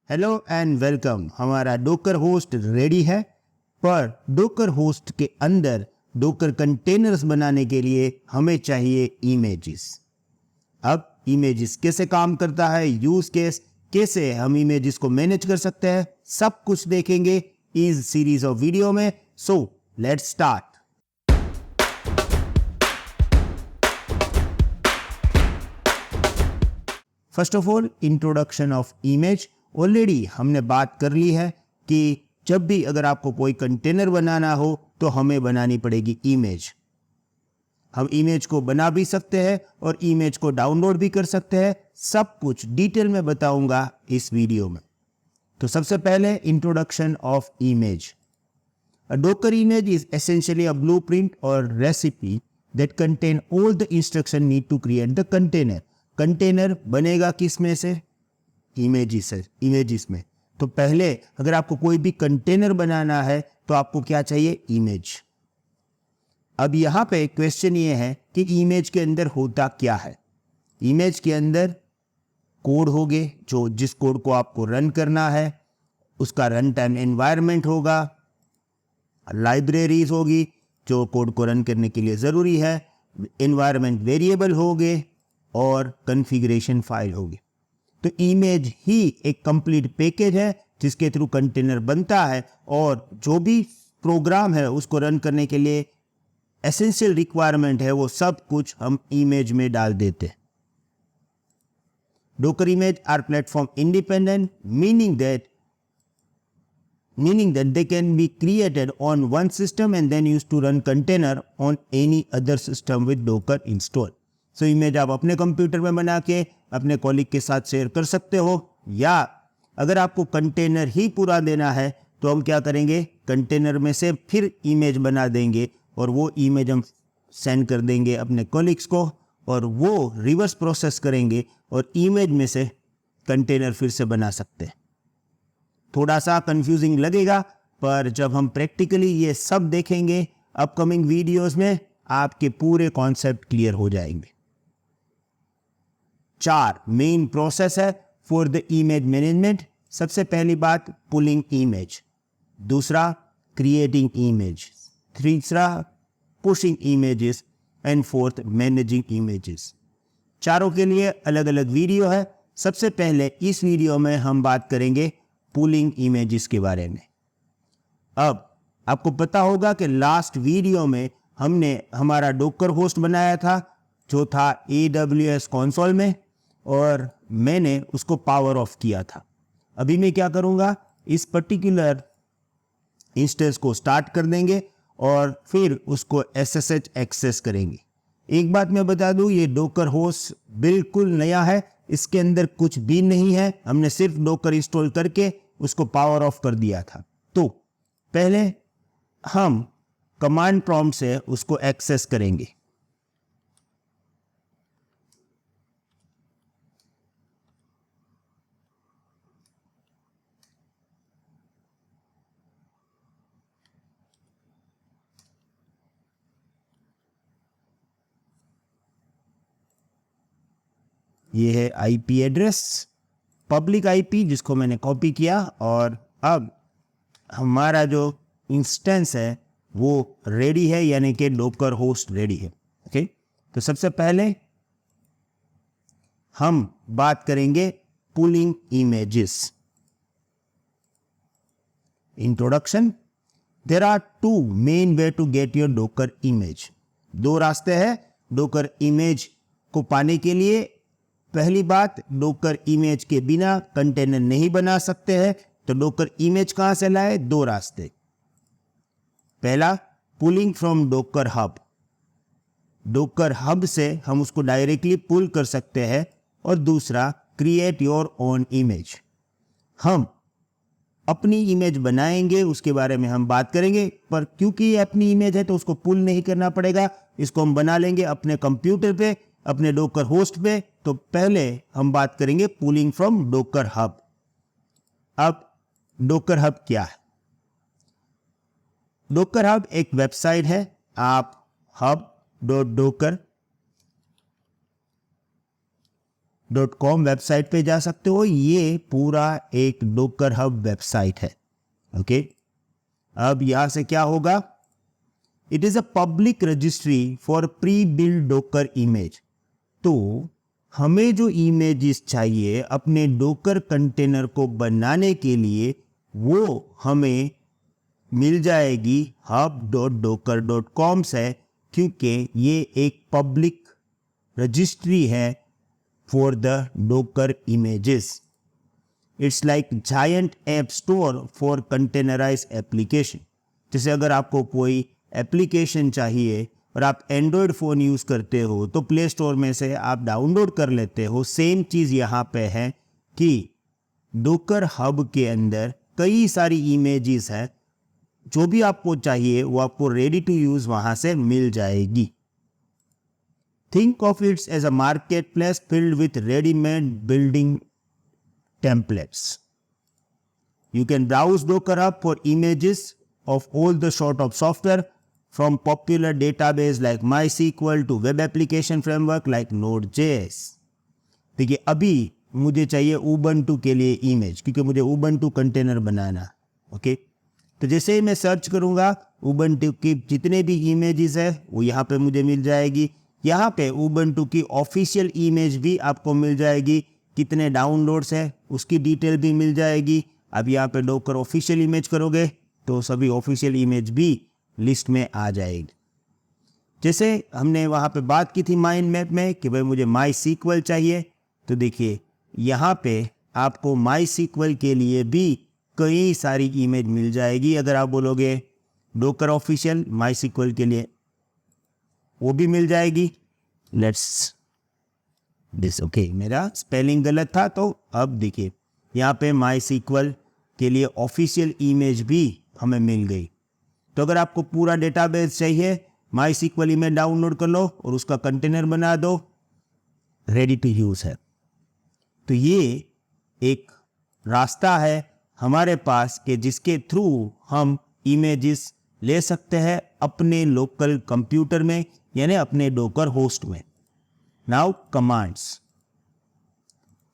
Hello and welcome. हमारा docker host ready है, पर डोकर होस्ट के अंदर डोकर कंटेनर्स बनाने के लिए हमें चाहिए इमेजेस। अब इमेजेस कैसे काम करता है, यूज केस कैसे हम इमेजेस को मैनेज कर सकते हैं, सब कुछ देखेंगे इस सीरीज ऑफ वीडियो में। So let's start. First of all, introduction of image. Already हमने बात कर ली है कि जब भी अगर आपको कोई कंटेनर बनाना हो तो हमें बनानी पड़ेगी इमेज। हम इमेज को बना भी सकते हैं और इमेज को डाउनलोड भी कर सकते हैं। सब कुछ डिटेल में बताऊंगा इस वीडियो में। तो सबसे पहले introduction of image. A Docker image is essentially a blueprint or recipe that contain all the instruction need to create the container. Container बनेगा किस में से? इमेजेस में। तो पहले अगर आपको कोई भी कंटेनर बनाना है तो आपको क्या चाहिए? इमेज। अब यहां पे क्वेश्चन ये है कि इमेज के अंदर होता क्या है। इमेज के अंदर कोड होगे, जो जिस कोड को आपको रन करना है उसका रन टाइम एनवायरनमेंट होगा, लाइब्रेरीज होगी जो कोड को रन करने के लिए ज़रूरी है, एनवायरनमेंट वेरिएबल होंगे और कॉन्फ़िगरेशन फाइल होगी। तो इमेज ही एक कंप्लीट पैकेज है जिसके थ्रू कंटेनर बनता है और जो भी प्रोग्राम है उसको रन करने के लिए एसेंशियल रिक्वायरमेंट है वो सब कुछ हम इमेज में डाल देते हैं। Docker image are platform independent, meaning that they can be created on one system and then used to run container on any other system with Docker installed. So image आप अपने कंप्यूटर में बना के अपने कॉलीग के साथ share कर सकते हो, या अगर आपको कंटेनर ही पूरा देना है तो हम क्या करेंगे, कंटेनर में से फिर इमेज बना देंगे और वो इमेज हम सेंड कर देंगे अपने कॉलीग्स को और वो रिवर्स प्रोसेस करेंगे और इमेज में से कंटेनर फिर से बना सकते हैं। थोड़ा सा कंफ्यूजिंग लगेगा, पर जब हम प्रैक्टिकली ये सब देखेंगे अपकमिंग वीडियोस में आपके पूरे कॉन्सेप्ट क्लियर हो जाएंगे। 4 मेन प्रोसेस है फॉर द इमेज मैनेजमेंट। सबसे पहली बात पुलिंग इमेज, दूसरा क्रिएटिंग इमेज, तीसरा pushing images and fourth managing images. चारों के लिए अलग अलग वीडियो है। सबसे पहले इस वीडियो में हम बात करेंगे पुलिंग इमेजेस के बारे में। अब आपको पता होगा कि लास्ट वीडियो में हमने हमारा डोकर होस्ट बनाया था जो था AWS कंसोल में और मैंने उसको पावर ऑफ किया था। अभी मैं क्या करूंगा, इस पर्टिकुलर इंस्टेंस को स्टार्ट कर देंगे और फिर उसको SSH एक्सेस करेंगे। एक बात मैं बता दूं, ये डोकर होस्ट बिल्कुल नया है, इसके अंदर कुछ भी नहीं है। हमने सिर्फ डोकर इंस्टॉल करके उसको पावर ऑफ कर दिया था। तो पहले हम कमांड प्रॉम्प्ट से उसको एक्सेस करेंगे। ये है आईपी एड्रेस, पब्लिक आईपी जिसको मैंने कॉपी किया, और अब हमारा जो इंस्टेंस है वो रेडी है, यानी कि डोकर होस्ट रेडी है। ओके, तो सबसे पहले हम बात करेंगे pulling images. Introduction. There are 2 main way to get your Docker image. 2 रास्ते हैं डोकर इमेज को पाने के लिए। पहली बात, डोकर इमेज के बिना कंटेनर नहीं बना सकते हैं, तो डोकर इमेज कहां से लाए? 2 रास्ते। पहला, pulling from docker hub. Docker hub से हम उसको डायरेक्टली पुल कर सकते हैं। और दूसरा, क्रिएट योर ओन इमेज। हम अपनी इमेज बनाएंगे, उसके बारे में हम बात करेंगे, पर क्योंकि ये अपनी इमेज है तो उसको पुल नहीं करना पड़ेगा। इसको हम बना लेंगे अपने कंप्यूटर पे, अपने डोकर होस्ट पे। तो पहले हम बात करेंगे पुलिंग फ्रॉम डोकर हब। अब डोकर हब क्या है? डोकर हब एक वेबसाइट है। आप hub.docker वेबसाइट पे जा सकते हो। ये पूरा एक डोकर हब वेबसाइट है। ओके, अब यहां से क्या होगा, it is a public registry for pre build docker image. तो हमें जो इमेजेस चाहिए अपने डोकर कंटेनर को बनाने के लिए वो हमें मिल जाएगी hub.docker.com से, क्योंकि ये एक पब्लिक रजिस्ट्री है for the docker images. It's like giant app store for containerise application. जैसे अगर आपको कोई एप्लीकेशन चाहिए और आप एंड्रॉयड फ़ोन यूज़ करते हो तो प्ले स्टोर में से आप डाउनलोड कर लेते हो। सेम चीज़ यहाँ पे है कि डोकर हब के अंदर कई सारी इमेजेस हैं, जो भी आपको चाहिए वो आपको रेडी टू यूज़ वहाँ से मिल जाएगी। Think of it as a marketplace filled with ready-made building templates. You can browse Docker Hub for images of all the sort of software, from popular database like MySQL to web application framework like Node.js. देखिए, अभी मुझे चाहिए Ubuntu के लिए image, क्योंकि मुझे Ubuntu container बनाना। Okay, तो जैसे ही मैं सर्च करूँगा Ubuntu की जितने भी इमेजेस है वो यहाँ पे मुझे मिल जाएगी। यहाँ पे Ubuntu की ऑफिशियल इमेज भी आपको मिल जाएगी, कितने डाउनलोड्स है उसकी डिटेल भी मिल जाएगी। अब यहाँ पे डोकर ऑफिशियल इमेज करोगे तो सभी ऑफिशियल इमेज भी लिस्ट में आ जाएगी। जैसे हमने वहाँ पे बात की थी माइंड मैप में कि भाई मुझे MySQL चाहिए, तो देखिए यहाँ पे आपको MySQL के लिए भी कई सारी इमेज मिल जाएगी। अगर आप बोलोगे डोकर ऑफिशियल MySQL के लिए वो भी मिल जाएगी। लेट्स दिस, ओके, मेरा स्पेलिंग गलत था, तो अब देखिए यहाँ पे MySQL के लिए ऑफिशियल इमेज भी हमें मिल गई। तो अगर आपको पूरा डेटाबेस चाहिए, MySQL इमेज डाउनलोड कर लो और उसका कंटेनर बना दो, रेडी टू यूज है। तो ये एक रास्ता है हमारे पास कि जिसके थ्रू हम इमेजेस ले सकते हैं अपने लोकल कंप्यूटर में, यानी अपने डोकर होस्ट में। Now commands,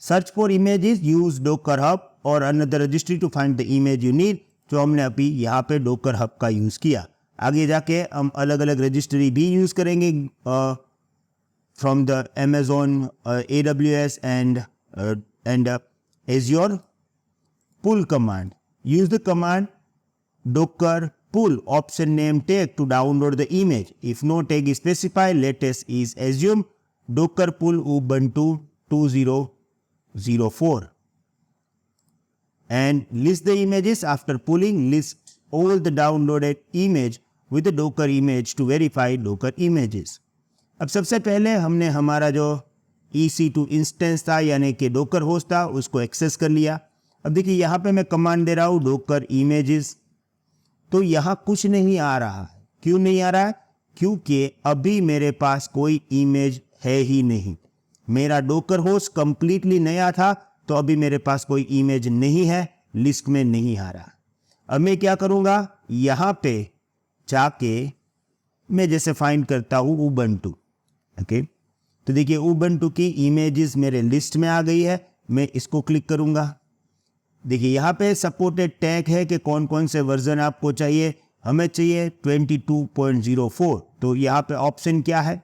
search for images, use Docker Hub और another registry to find the image you need, जो हमने अभी यहाँ पे डोकर हब का यूज किया। आगे जाके हम अलग अलग रजिस्ट्री भी यूज करेंगे from the Amazon, AWS and Azure. Pull command, use the command docker pull option name tag to download the image. If no tag is specified, latest is assumed. Docker pull Ubuntu 2004 and list the images. After pulling, list all the downloaded image with the docker image to verify docker images. अब सबसे पहले हमने हमारा जो EC2 instance था यानी कि Docker host था उसको एक्सेस कर लिया। अब देखिए यहाँ पे मैं कमांड दे रहा हूँ डोकर इमेजेस, तो यहाँ कुछ नहीं आ रहा है। क्यों नहीं आ रहा है? क्योंकि अभी मेरे पास कोई इमेज है ही नहीं। मेरा डोकर होस्ट कंप्लीटली नया था, तो अभी मेरे पास कोई इमेज नहीं है, लिस्ट में नहीं आ रहा। अब मैं क्या करूँगा, यहाँ पे जाके मैं जैसे फाइंड करता हूँ Ubuntu। ओके, तो देखिए Ubuntu की इमेजेस मेरे लिस्ट में आ गई है। मैं इसको क्लिक करूँगा। देखिए यहाँ पे सपोर्टेड टैग है कि कौन कौन से वर्जन आपको चाहिए। हमें चाहिए 22.04, तो यहाँ पे ऑप्शन क्या है,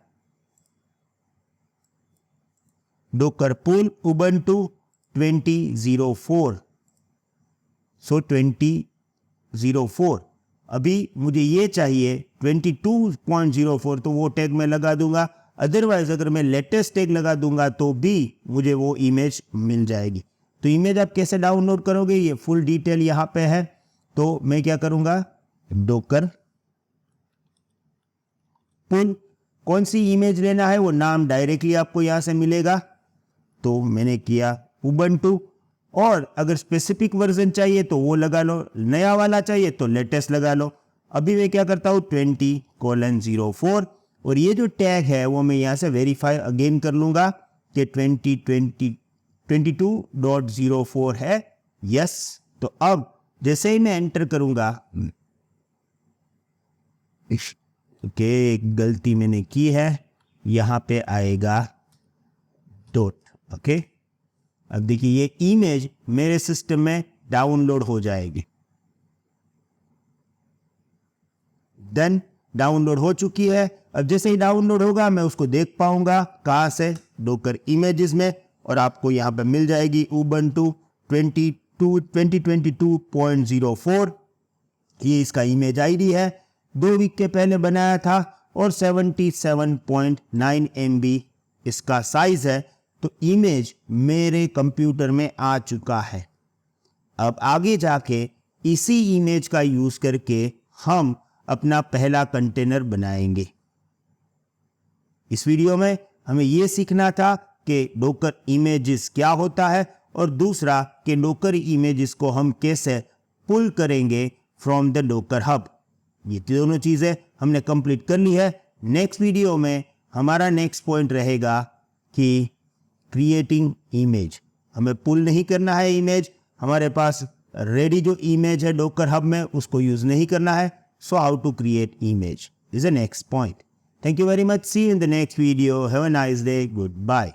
डोकर पुल Ubuntu 2004। सो 2004, अभी मुझे ये चाहिए 22.04, तो वो टैग मैं लगा दूंगा। अदरवाइज अगर मैं लेटेस्ट टैग लगा दूंगा तो भी मुझे वो इमेज मिल जाएगी। तो इमेज आप कैसे डाउनलोड करोगे, ये फुल डिटेल यहाँ पे है। तो मैं क्या करूँगा, डोकर पुल, कौन सी इमेज लेना है वो नाम डायरेक्टली आपको यहाँ से मिलेगा। तो मैंने किया Ubuntu, और अगर स्पेसिफिक वर्जन चाहिए तो वो लगा लो, नया वाला चाहिए तो लेटेस्ट लगा लो। अभी मैं क्या करता हूँ 20:04, और ये जो टैग है वो मैं यहाँ से वेरीफाई अगेन कर लूँगा कि 22.04 है। यस, तो अब जैसे ही मैं एंटर करूँगा, एक गलती मैंने की है, यहाँ पे आएगा डॉट। ओके, अब देखिए ये इमेज मेरे सिस्टम में डाउनलोड हो जाएगी। देन डाउनलोड हो चुकी है। अब जैसे ही डाउनलोड होगा मैं उसको देख पाऊंगा कहाँ से, डोकर इमेजेस में, और आपको यहाँ पे मिल जाएगी उबंटू 2022.04। ये इसका इमेज आईडी है, 2 वीक के पहले बनाया था और 77.9 MB इसका साइज है। तो इमेज मेरे कंप्यूटर में आ चुका है। अब आगे जाके इसी इमेज का यूज करके हम अपना पहला कंटेनर बनाएंगे। इस वीडियो में हमें यह सीखना था कि डोकर इमेजेस क्या होता है, और दूसरा कि डोकर इमेजेस को हम कैसे पुल करेंगे फ्रॉम द डोकर हब। ये दोनों चीज़ें हमने कंप्लीट कर ली है। नेक्स्ट वीडियो में हमारा नेक्स्ट पॉइंट रहेगा कि क्रिएटिंग इमेज। हमें पुल नहीं करना है इमेज, हमारे पास रेडी जो इमेज है डोकर हब में उसको यूज़ नहीं करना है। So how to create image is the next point. Thank you very much. See you in the next video. Have a nice day. Goodbye.